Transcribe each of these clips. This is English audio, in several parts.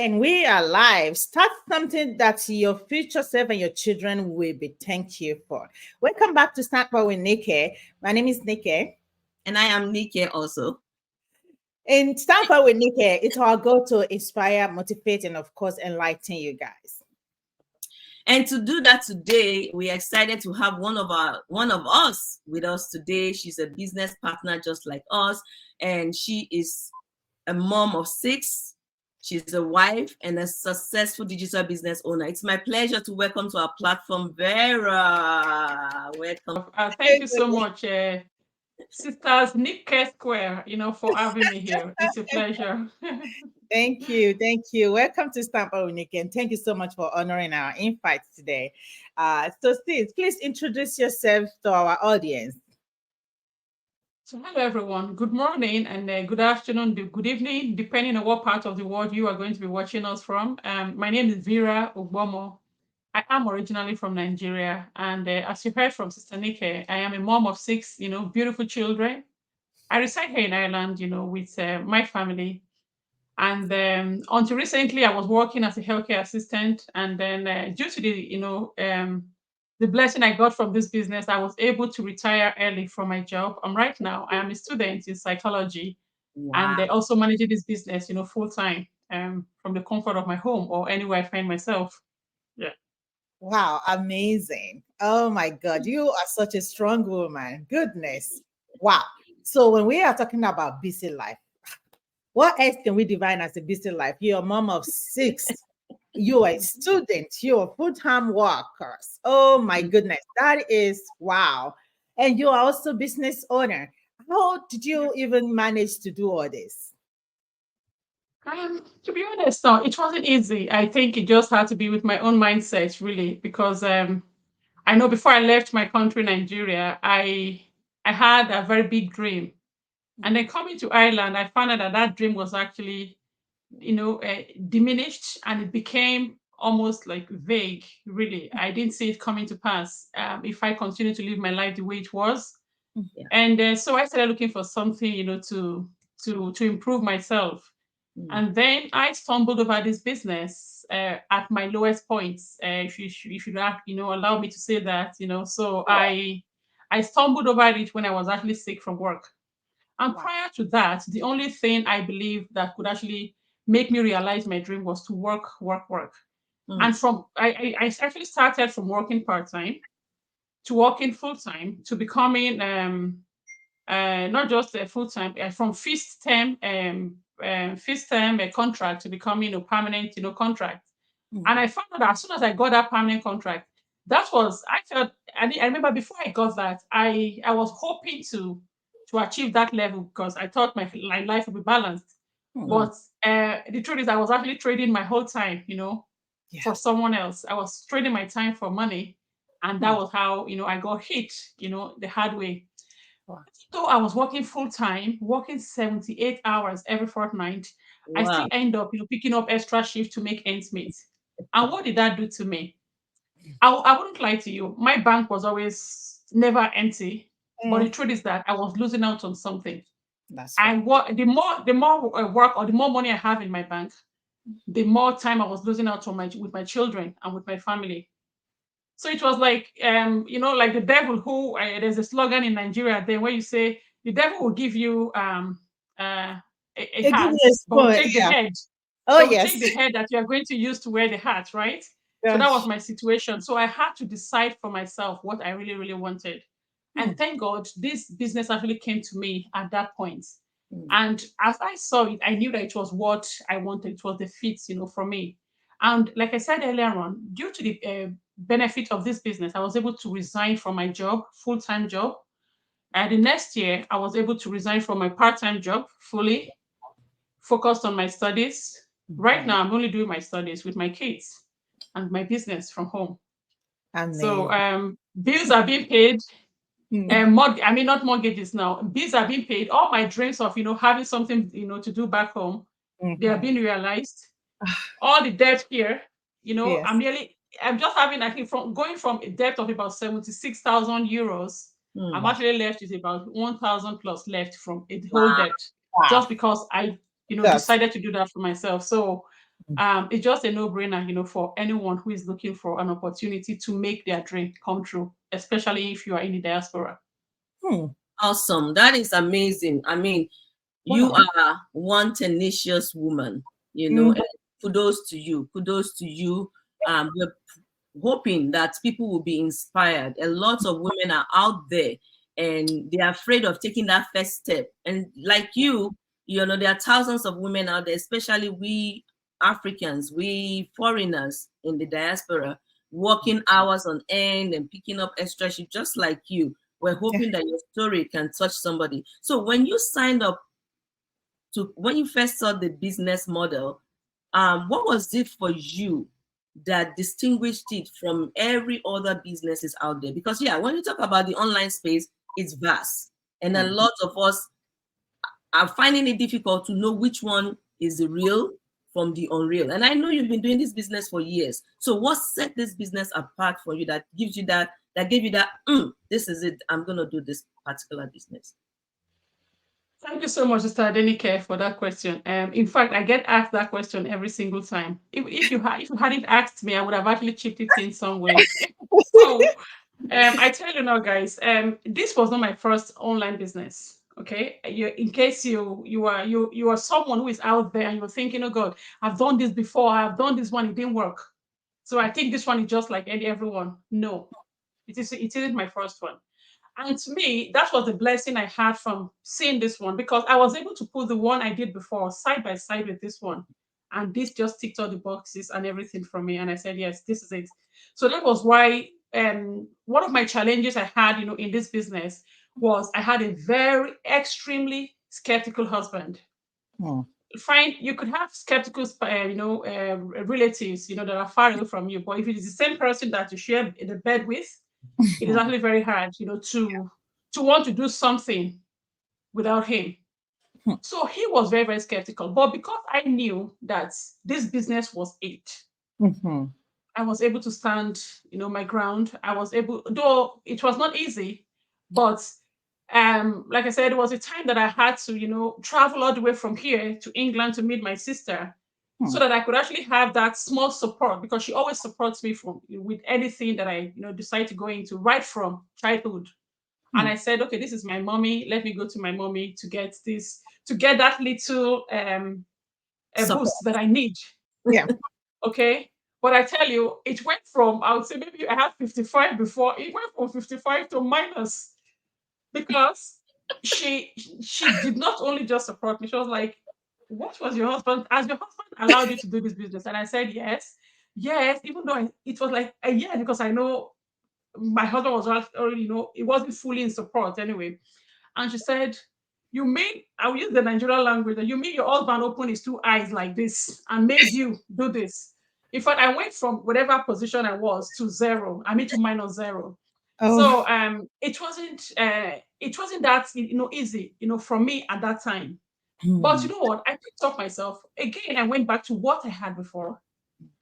And we are live. Start something that your future self and your children will be thank you for. Welcome back to Start with Nikki. My name is Nikki. And I am Nikki also. In Stanford with Nikki, it's our goal to inspire, motivate, and of course, enlighten you guys. And to do that today, we are excited to have one of us with us today. She's a business partner just like us, and she is a mom of 6. She's a wife and a successful digital business owner. It's my pleasure to welcome to our platform, Vere. Welcome. Thank you so much, Sisters Nikes Square, for having me here. It's a pleasure. Thank you. Thank you. Welcome to Stanford with Nikki, and thank you so much for honoring our invite today. So, Steve, please introduce yourself to our audience. So, hello, everyone. Good morning and good afternoon, good evening, depending on what part of the world you are going to be watching us from. My name is Vere Ogbomo. I am originally from Nigeria. And as you heard from Sister Nikki, I am a mom of 6, beautiful children. I reside here in Ireland, with my family. And until recently, I was working as a healthcare assistant. And then due to the blessing I got from this business, I was able to retire early from my job. Right now, I am a student in psychology and also managing this business, full time from the comfort of my home or anywhere I find myself. Yeah. Wow, amazing. Oh my God, you are such a strong woman. Goodness. Wow. So when we are talking about busy life, what else can we define as a busy life? You're a mom of 6. You're a student. You're full-time workers. Oh my goodness. That is wow. And you're also business owner. How did you even manage to do all this? To be honest, no, it wasn't easy. I think it just had to be with my own mindset, really, because I know before I left my country, Nigeria, I had a very big dream, and then coming to Ireland, I found out that that dream was actually, diminished, and it became almost like vague. Really, I didn't see it coming to pass if I continued to live my life the way it was, Yeah. and so I started looking for something, to improve myself. And then I stumbled over this business at my lowest points. If you allow me to say that, So I stumbled over it when I was actually sick from work. And prior to that, the only thing I believe that could actually make me realize my dream was to work, work, work. And from I actually started from working part time to working full time to becoming not just a full time from fixed term a contract to becoming a permanent contract. And I found out that as soon as I got that permanent contract, that was I felt I remember before I got that I was hoping to achieve that level because I thought my life would be balanced. But the truth is I was actually trading my whole time, for someone else. I was trading my time for money, and that was how I got hit, the hard way. So I was working full time, working 78 hours every fortnight. I still end up, picking up extra shift to make ends meet. And what did that do to me? I wouldn't lie to you. My bank was always never empty, but the truth is that I was losing out on something. That's right. The more work or the more money I have in my bank, the more time I was losing out on with my children and with my family. So it was like, like the devil who, there's a slogan in Nigeria then where you say, the devil will give you a hat, but will take the head. Oh, But will yes. take the head that you are going to use to wear the hat, right? So that was my situation. So I had to decide for myself what I really, really wanted. And thank God, this business actually came to me at that point. And as I saw it, I knew that it was what I wanted. It was the fit, for me. And like I said earlier on, due to the benefit of this business, I was able to resign from my job, full-time job. And the next year, I was able to resign from my part-time job fully, focused on my studies. Right now, I'm only doing my studies with my kids and my business from home. So bills are being paid. Not mortgages now. Bills are being paid. All my dreams of having something to do back home, they are being realized. All the debt here, Yes. I'm just having, I think, from going from a debt of about 76,000 euros, I'm actually left with about 1,000 plus left from a whole debt, just because I, decided to do that for myself. So It's just a no-brainer, for anyone who is looking for an opportunity to make their dream come true, especially if you are in the diaspora. Hmm. Awesome. That is amazing. I mean, you Wow. are one tenacious woman, Mhm. and kudos to you. Kudos to you. We're hoping that people will be inspired. A lot of women are out there and they're afraid of taking that first step. And like there are thousands of women out there, especially we Africans, we foreigners in the diaspora, working hours on end and picking up extra shifts just like you. We're Yeah. hoping that your story can touch somebody. So when you signed up when you first saw the business model, what was it for you that distinguished it from every other businesses out there? Because when you talk about the online space, it's vast, and a lot of us are finding it difficult to know which one is the real from the unreal. And I know you've been doing this business for years. So what set this business apart for you that gives you that gave you that, this is it, I'm gonna do this particular business? Thank you so much, Mr. Adenike, for that question. In fact, I get asked that question every single time. If you hadn't asked me, I would have actually chipped it in some way. So, I tell you now, guys, this was not my first online business. Okay, in case you are someone who is out there and you're thinking, oh God, I've done this before, I've done this one, it didn't work. So I think this one is just like everyone. No, it isn't my first one. And to me, that was the blessing I had from seeing this one because I was able to put the one I did before side by side with this one. And this just ticked all the boxes and everything for me. And I said, yes, this is it. So that was why one of my challenges I had, in this business was I had a very extremely skeptical husband. Hmm. Fine, you could have skeptical, relatives, that are far away from you. But if it is the same person that you share the bed with, it is actually very hard, to want to do something without him. So he was very, very skeptical. But because I knew that this business was it, Mhm. I was able to stand, my ground. I was able, though it was not easy, but like I said, it was a time that I had to, travel all the way from here to England to meet my sister so Hmm. that I could actually have that small support because she always supports me with anything that I, decide to go into right from childhood. And Hmm. I said, okay, this is my mommy. Let me go to my mommy to get that little a Support. boost that I need. Yeah. Okay. But I tell you, it went from, I would say maybe I had 55 before, it went from 55 to minus because she she did not only just support me, she was like, what was your husband? Has your husband allowed you to do this business? And I said, yes. Yes, even though it was like a year because I know my husband was already, it wasn't fully in support anyway. And she said, you made, I will use the Nigerian language, that you made your husband open his two eyes like this and made you do this. In fact, I went from whatever position I was to zero, I mean to minus zero. Oh. So it wasn't that easy, for me at that time. But you Hmm. know what? I picked up myself. Again, I went back to what I had before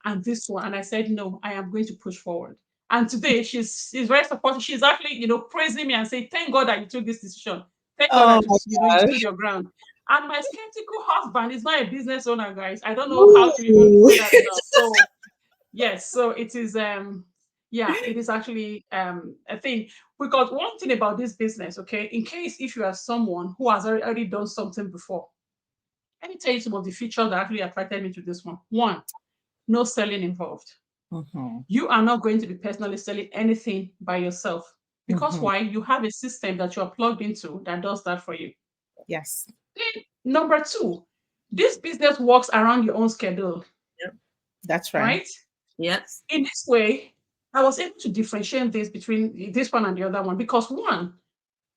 and this one. And I said, no, I am going to push forward. And today she's very supportive. She's actually, praising me and saying, thank God that you took this decision. Thank God Oh that my you God. stood your ground. And my skeptical husband is not a business owner, guys. I don't know how to even Ooh. say that enough. So yes, so it is yeah, it is actually a thing. Because one thing about this business, okay, in case if you are someone who has already done something before, let me tell you some of the features that actually attracted me to this one. One, no selling involved. Mhm. You are not going to be personally selling anything by yourself. Because Mhm. why? You have a system that you are plugged into that does that for you. Yes. Then, number two, this business works around your own schedule, Yep. That's right. right? Yes. In this way, I was able to differentiate this between this one and the other one because one,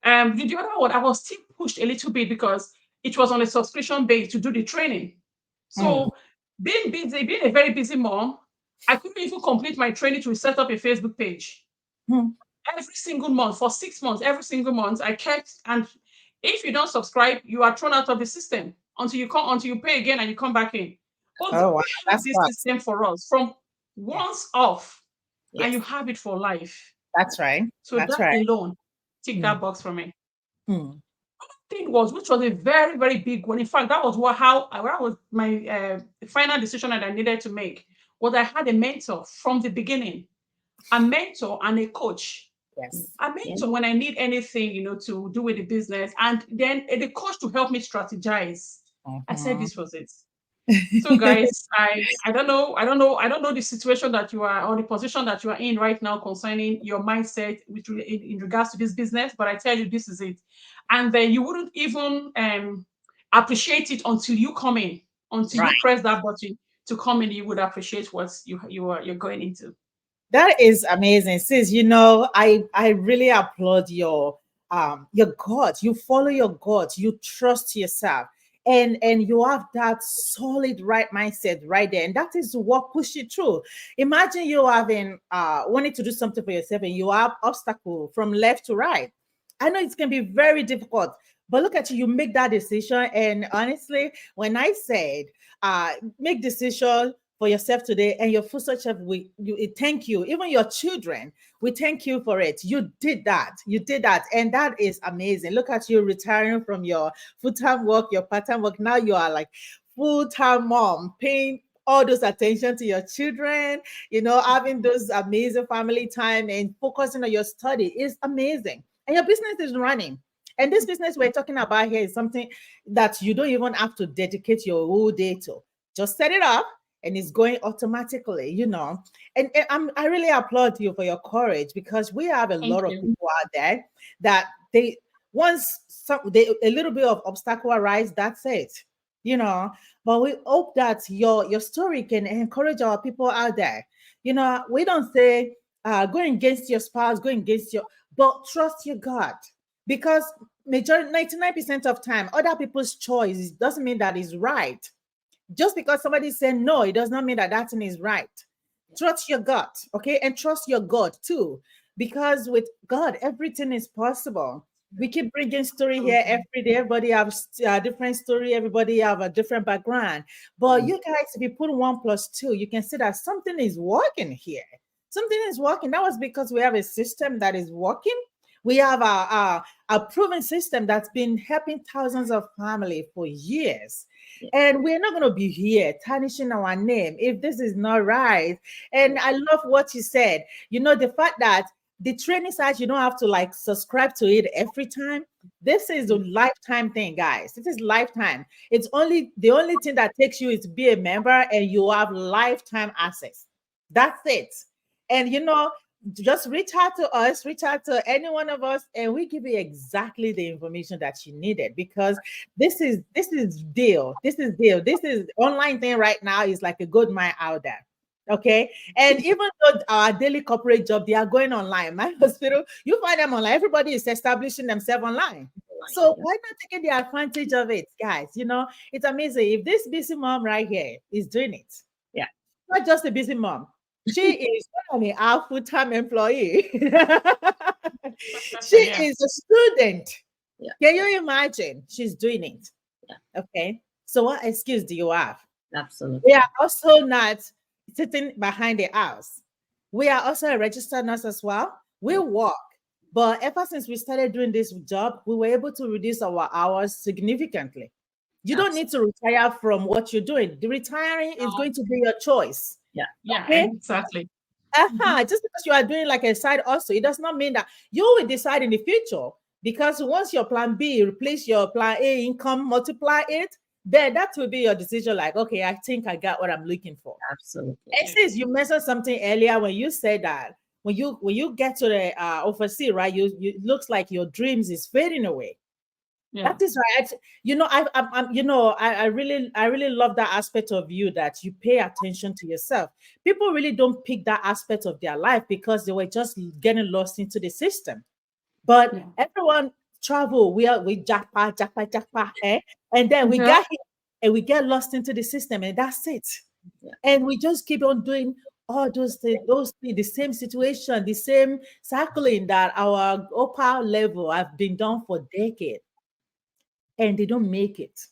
the other one, I was still pushed a little bit because it was on a subscription base to do the training. Mm. So being busy, being a very busy mom, I couldn't even complete my training to set up a Facebook page. Mm. Every single month for 6 months, every single month, I kept, and if you don't subscribe, you are thrown out of the system until you pay again and you come back in. But Oh wow. they have That's this what. system for us from Yeah. once off, and you Yes. have it for life. That's right. So That's that right. alone, tick Mm. that box for me. Mm. thing was, which was a very, very big one. In fact, that was that was my final decision that I needed to make, was I had a mentor from the beginning, a mentor and a coach. Yes. A mentor when I need anything, to do with the business, and then the coach to help me strategize. I said this was it. So guys, I don't know the situation that you are, or the position that you are in right now concerning your mindset in regards to this business, but I tell you, this is it. And then you wouldn't even appreciate it until you come in, until you Right. press that button to come in. You would appreciate what you're going into. That is amazing, sis. I really applaud your God. You follow your God. You trust yourself, and you have that solid right mindset right there, and that is what push you through. Imagine you having wanting to do something for yourself, and you have obstacle from left to right. I know it can be very difficult, but look at you. You make that decision, and honestly, when I said make decision for yourself today, and your future self, we thank you. Even your children, we thank you for it. You did that. You did that. And that is amazing. Look at you retiring from your full-time work, your part-time work. Now you are like full-time mom, paying all those attention to your children, having those amazing family time and focusing on your study is amazing. And your business is running. And this business we're talking about here is something that you don't even have to dedicate your whole day to. Just set it up and it's going automatically. I really applaud you for your courage, because we have a Thank lot of you. people out there that a little bit of obstacle arise, that's it. But we hope that your story can encourage our people out there. We don't say go against your spouse, go against but trust your God, because majority 99% of time other people's choice doesn't mean that is right. Just because somebody said no, it does not mean that that thing is right. Trust your gut, okay? And trust your God too, because with God, everything is possible. We keep bringing story here every day. Everybody have a different story. Everybody have a different background. But you guys, if you put 1+2, you can see that something is working here. Something is working. That was because we have a system that is working. We have a proven system that's been helping thousands of families for years. And we're not going to be here tarnishing our name if this is not right. And I love what you said. The fact that the training site, you don't have to like subscribe to it every time. This is a lifetime thing, guys. It is lifetime. It's only the only thing that takes you is to be a member, and you have lifetime access. That's it. And just reach out to us, reach out to any one of us, and we give you exactly the information that you needed, because this is deal. This is deal. This is online thing right now is like a good mile out there. Okay. And even though our daily corporate job, they are going online. My hospital, you find them online. Everybody is establishing themselves online. So why not taking the advantage of it, guys? It's amazing. If this busy mom right here is doing it, Yeah. not just a busy mom, she is not only our full-time employee. She Yeah. is a student. Yeah. Can you imagine? She's doing it. Yeah. Okay. So what excuse do you have? Absolutely. We are also not sitting behind the house. We are also a registered nurse as well. We work. But ever since we started doing this job, we were able to reduce our hours significantly. You don't need to retire from what you're doing. The retiring is going to be your choice. Yeah. Yeah, Okay? exactly. Just because you are doing like a side also, it does not mean that you will decide in the future. Because once your plan B replace your plan A income, multiply it, then that will be your decision. Like, okay, I think I got what I'm looking for. Absolutely. And since you mentioned something earlier when you said that when you get to the overseas, right, you it looks like your dreams is fading away. Yeah. That is right. I really love that aspect of you, that you pay attention to yourself. People really don't pick that aspect of their life because they were just getting lost into the system. But Yeah. everyone travel, we jackpot, and then we Yeah. get here and we get lost into the system, and that's it. Yeah. And we just keep on doing all those things, the same situation, the same cycling that our upper level have been done for decades, and they don't make it.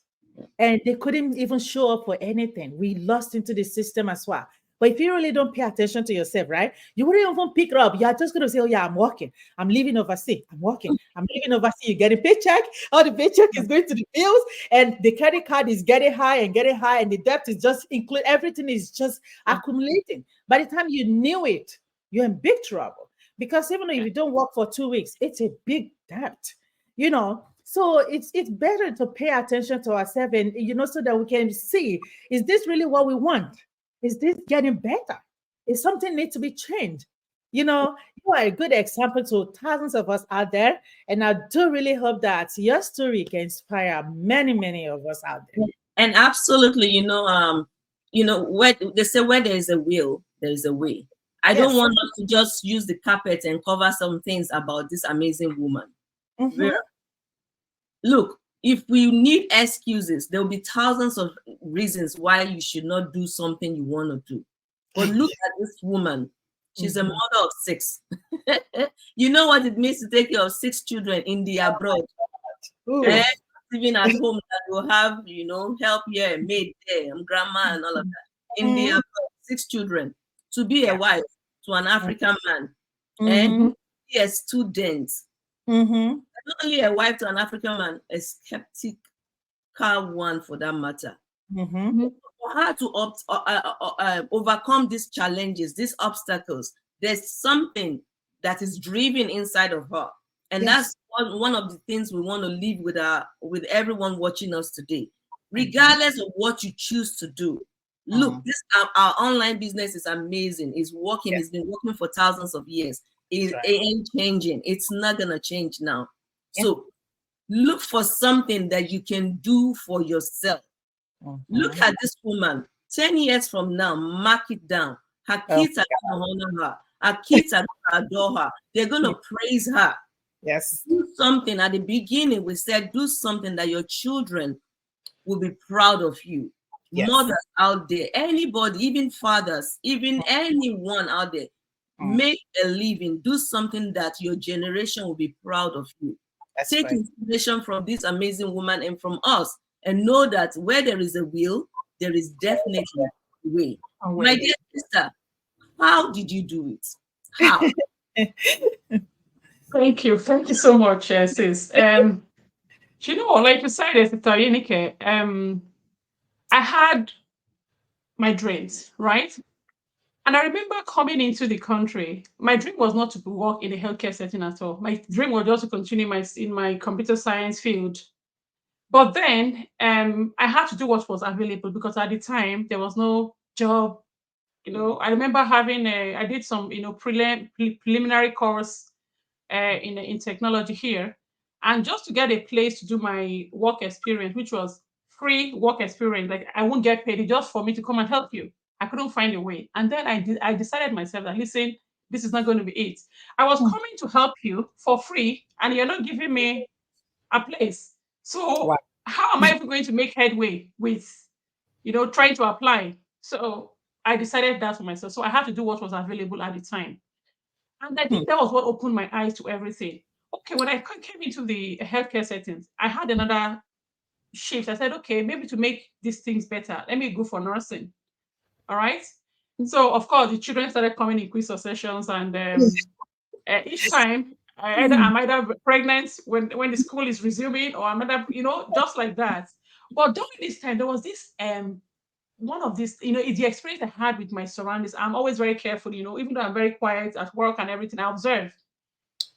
And they couldn't even show up for anything. We lost into the system as well. But if you really don't pay attention to yourself, right, you wouldn't even pick it up. You're just going to say, oh, yeah, I'm working. I'm living overseas. I'm working. I'm living overseas. You're getting paycheck. All the paycheck is going to the bills. And the credit card is getting high and getting high. And the debt is just include everything is just accumulating. By the time you knew it, you're in big trouble. Because even if you don't work for 2 weeks, it's a big debt, you know. So it's better to pay attention to ourselves, and so that we can see, is this really what we want? Is this getting better? Is something need to be changed? You are a good example to thousands of us out there, and I do really hope that your story can inspire many, many of us out there. And absolutely, where they say where there is a will, there is a way. I don't want us to just use the carpet and cover some things about this amazing woman. Vere. Look, if we need excuses, there will be thousands of reasons why you should not do something you want to do. But look at this woman. She's a mother of 6. You know what it means to take care of 6 children in the abroad. Even at home, that will have, help here, maid there, and grandma and all of that. In the abroad, 6 children. To be a wife to an African man and be a student. Not only a wife to an African man, a skeptical one for that matter. For her to overcome these challenges, these obstacles, there's something that is driven inside of her. And that's one of the things we want to leave with everyone watching us today. Regardless of what you choose to do, look, this our online business is amazing. It's working. It's been working for thousands of years. It ain't changing. It's not gonna change now. So look for something that you can do for yourself. Look at this woman. 10 years from now, mark it down. Her kids are gonna honor her. Her kids are gonna adore her. They're gonna praise her. Yes. Do something. At the beginning, we said do something that your children will be proud of you. Mothers out there, anybody, even fathers, even anyone out there, make a living. Do something that your generation will be proud of you. Take inspiration from this amazing woman and from us, and know that where there is a will, there is definitely a way. My dear sister, how did you do it? How? Thank you so much, sis. Like you said, Sister Yenike, I had my dreams, right? And I remember coming into the country. My dream was not to work in a healthcare setting at all. My dream was just to continue in my computer science field. But then I had to do what was available, because at the time there was no job. I remember I did some, preliminary course in technology here, and just to get a place to do my work experience, which was free work experience, like I won't get paid, it's just for me to come and help you. I couldn't find a way, and then I decided myself that, listen, this is not going to be it. I was coming to help you for free, and you're not giving me a place. So how am I going to make headway with trying to apply? So I decided that for myself. So I had to do what was available at the time. And I think that was what opened my eyes to everything. Okay, when I came into the healthcare settings, I had another shift. I said, okay, maybe to make these things better, let me go for nursing. All right. So, of course, the children started coming in quick successions, and each time I'm either pregnant when the school is resuming, or I'm either, just like that. But during this time, there was this one of these, it's the experience I had with my surroundings. I'm always very careful, even though I'm very quiet at work and everything, I observe.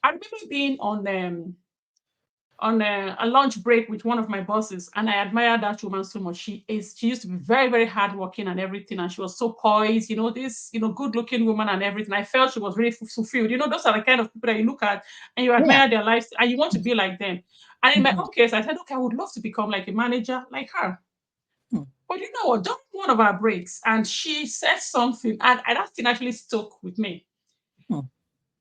I remember being on a lunch break with one of my bosses, and I admire that woman so much. She used to be very, very hardworking and everything, and she was so poised, this, good looking woman and everything. I felt she was really fulfilled. Those are the kind of people that you look at and you admire their lives and you want to be like them. And in my own case, I said, okay, I would love to become like a manager like her. But you know what? During one of our breaks, and she said something, and that thing actually stuck with me.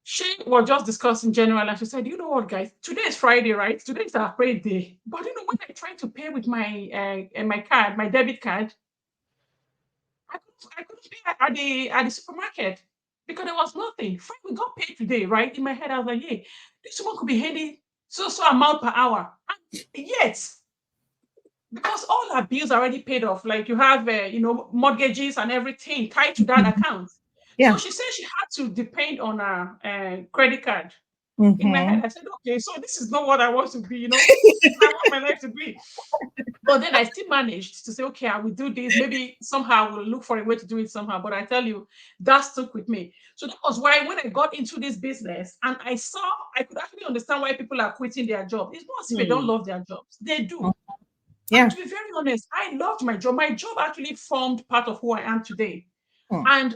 She was just discussing general, and she said, "You know what, guys? Today is Friday, right? Today is our pay day. But when I try to pay with my card, my debit card, I couldn't pay at the supermarket because there was nothing. Fine, we got paid today, right? In my head, I was like, "Hey, this one could be heading so amount per hour, and yet because all our bills are already paid off. Like you have, mortgages and everything tied to that account. Yeah. So she said she had to depend on a credit card. In my head, Mm-hmm. I said, okay, so this is not what I want to be, I want my life to be. But then I still managed to say, okay, I will do this. Maybe somehow I will look for a way to do it somehow. But I tell you, that stuck with me. So that was why when I got into this business and I could actually understand why people are quitting their job. It's not as if they don't love their jobs. They do. And Yeah. to be very honest, I loved my job. My job actually formed part of who I am today. Mm. And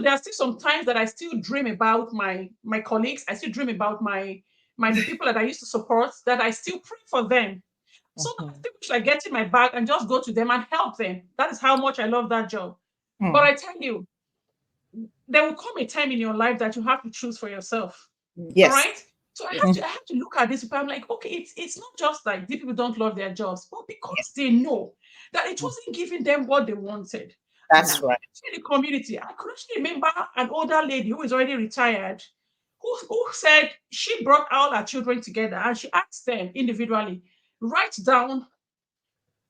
there are still some times that I still dream about my colleagues. I still dream about the people that I used to support, that I still pray for them. So that I Mhm. think I get in my bag and just go to them and help them. That is how much I love that job. But Mm. I tell you, there will come a time in your life that you have to choose for yourself. All Yes. right. So Mm. I have to look at this. I'm like, okay, it's not just like these people don't love their jobs, but Yeah. because they know that it Mm. wasn't giving them what they wanted. That's Now, right. in the community, I could actually remember an older lady who is already retired, who said she brought all her children together and she asked them individually, write down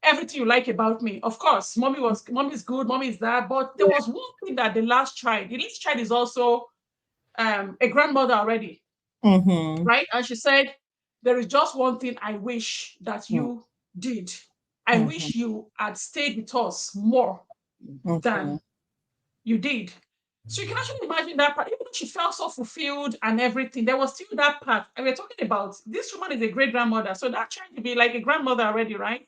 everything you like about me. Of course, mommy is good, mommy is that. But there Yeah. was one thing that the last child is also a grandmother already, Mm-hmm. right? And she said, there is just one thing I wish that you did. I Mm-hmm. wish you had stayed with us more Mm-hmm. than you did. So you can actually imagine that part. Even though she felt so fulfilled and everything, there was still that part. And we're talking about this woman is a great grandmother. So that child to be like a grandmother already, right?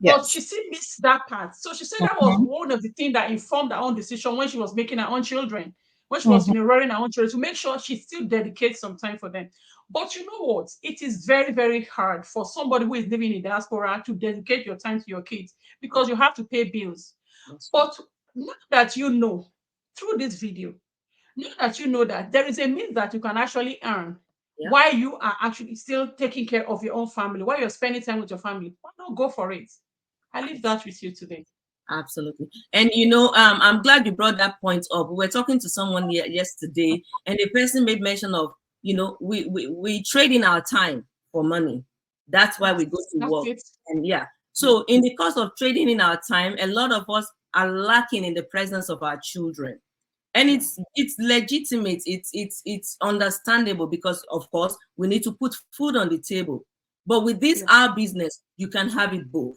But she Yes. still missed that part. So she said that was Mm-hmm. one of the things that informed her own decision when she was making her own children, when she was Mm-hmm. rearing her own children, to make sure she still dedicates some time for them. But you know what? It is very, very hard for somebody who is living in diaspora to dedicate your time to your kids because you have to pay bills. But now that you know through this video, now that you know that there is a means that you can actually earn Yeah, while you are actually still taking care of your own family, while you're spending time with your family, why not go for it? I leave that with you today. absolutely. And I'm glad you brought that point up. We were talking to someone yesterday, and the person made mention of, we trade in our time for money. That's why we go to That's work. it. And yeah, so in the course of trading in our time, a lot of us are lacking in the presence of our children. And it's legitimate, it's understandable, because of course we need to put food on the table. But with this Yes. our business, you can have it both.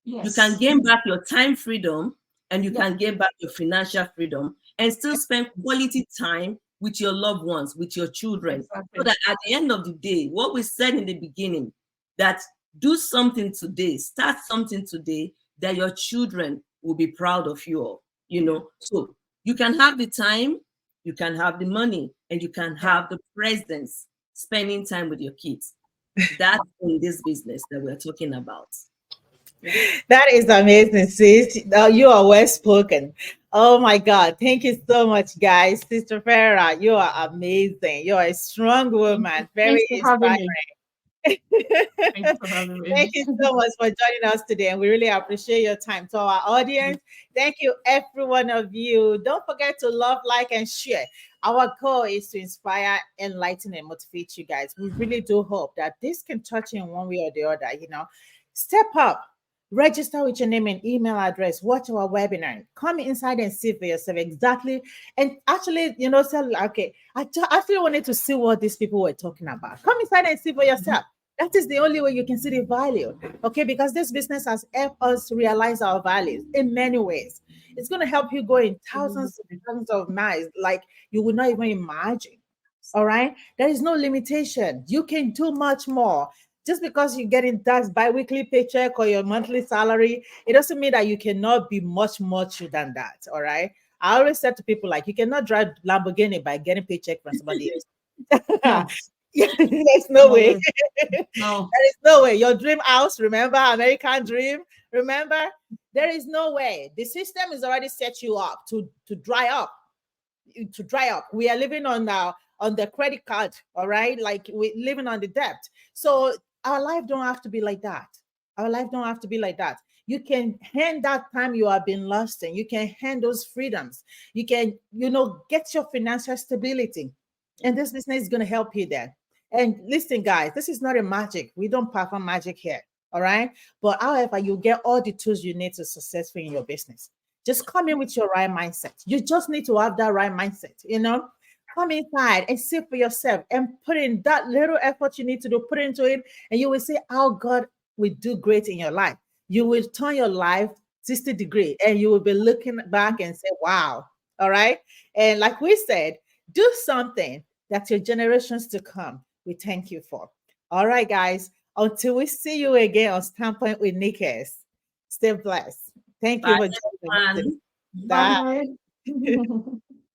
You can Yes. gain back your time freedom, and you Yeah. can gain back your financial freedom, and still spend quality time with your loved ones, with your children. So Exactly. that at the end of the day, what we said in the beginning, that do something today, start something today, that your children will be proud of you all. So you can have the time, you can have the money, and you can Yeah. have the presence, spending time with your kids. That's in this business that we're talking about. That is amazing, sis. You are well spoken. Oh my God. Thank you so much, guys. Sister Farah, you are amazing. You are a strong Thank you. woman, Thanks very for having inspiring. me. Thanks for having me. Thank you so much for joining us today, and we really appreciate your time. To our audience, thank you, every one of you. Don't forget to love, like, and share. Our goal is to inspire, enlighten, and motivate you guys. We really do hope that this can touch you in one way or the other. Step up. Register with your name and email address. Watch our webinar. Come inside and see for yourself exactly. And actually, say, okay, actually wanted to see what these people were talking about. Come inside and see for yourself. That is the only way you can see the value. Okay, because this business has helped us realize our values in many ways. It's going to help you go in thousands of miles, like you would not even imagine. All right. There is no limitation. You can do much more. Just because you're getting that bi-weekly paycheck or your monthly salary, it doesn't mean that you cannot be much than that. All right. I always said to people, like, you cannot drive Lamborghini by getting paycheck from somebody else. No, Yeah, there's no no way. way. No. There is no way. Your dream house, remember, American dream, remember? There is no way. The system is already set you up to dry up. To dry up. We are living on the credit card, all right? Like we're living on the debt. So our life don't have to be like that. Our life don't have to be like that. You can hand that time you have been lost in. You can hand those freedoms. You can, get your financial stability. And this business is going to help you there. And listen, guys, this is not a magic. We don't perform magic here. All right. But however, you get all the tools you need to successful in your business. Just come in with your right mindset. You just need to have that right mindset, Come inside and see for yourself and put in that little effort you need to do, put into it, and you will see how God will do great in your life. You will turn your life 60 degrees and you will be looking back and say, wow. All right. And like we said, do something that your generations to come we thank you for. All right, guys. Until we see you again on Standpoint with Nikes, stay blessed. Thank you Bye, for joining us. everyone. Bye. Bye.